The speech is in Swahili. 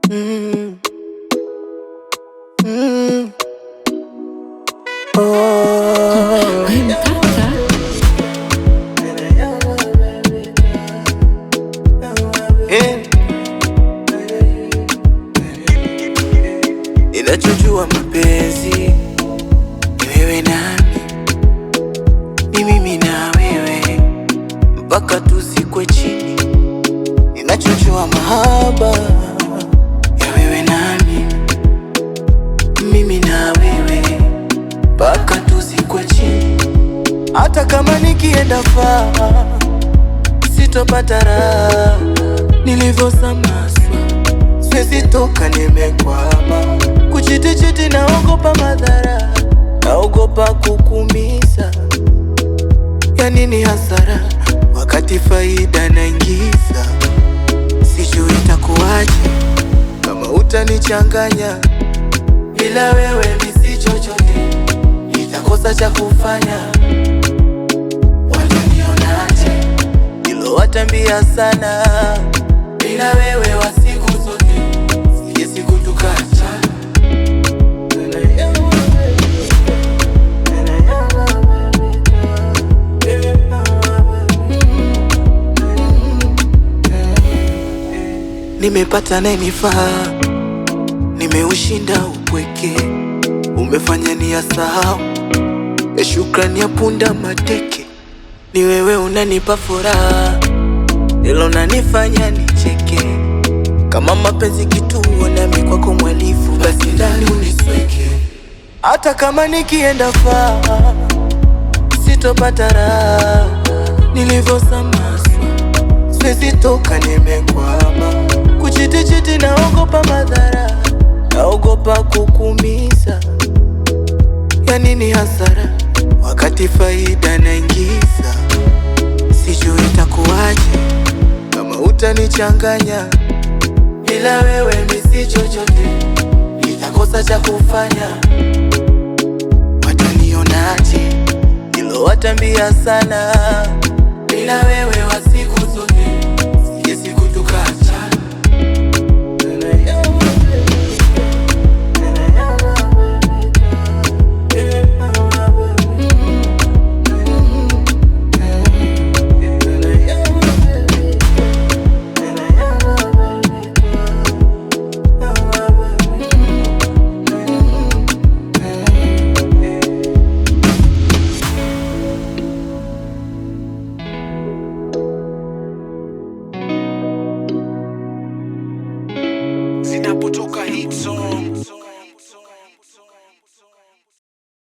Mm, mm, oh, We mkaka eh. Ninachojua mapenzi ni wewe nami, ni mimi na wewe mpaka tuzikwe chini. Ninachojua mahaba ya wewe nami, mimi na wewe mpaka tuzikwe chini. Hata kama nikienda faa sitopata raha, nilivyosamaswa siwezi toka, nimekwama kuchitichiti, naogopa madhara, naogopa kukumiza. Ya nini hasara wakati faida naingiza? Sijui itakuwaje kama utanichanganya, bila wewe mimi si chochote, nitakosa cha kufanya. Watanionaje? Hilo watambia sana, bila wewe wa siku zote sije siku tukacha. Nimepata nayenifaa, nimeushinda upweke, umefanya niyasahau ya shukrani ya punda mateke. Ni wewe unanipa furaha, hilo nanifanya nicheke. Kama mapenzi kituo nami kwako mwalifu, basi ndani unisweke. Hata kama nikienda faa sitopata raha, nilivyosamaswa siwezi toka, nimekwama kuchitichiti, naogopa madhara, naogopa kukumiza. Ya nini hasara wakati faida naingiza? Sijui itakuwaje kama utanichanganya, bila wewe mimi si chochote, nitakosa cha kufanya. Watanionaje? Hilo watambia sana, bila wewe wa siku zote sije siku tukacha. Zinapotoka hit song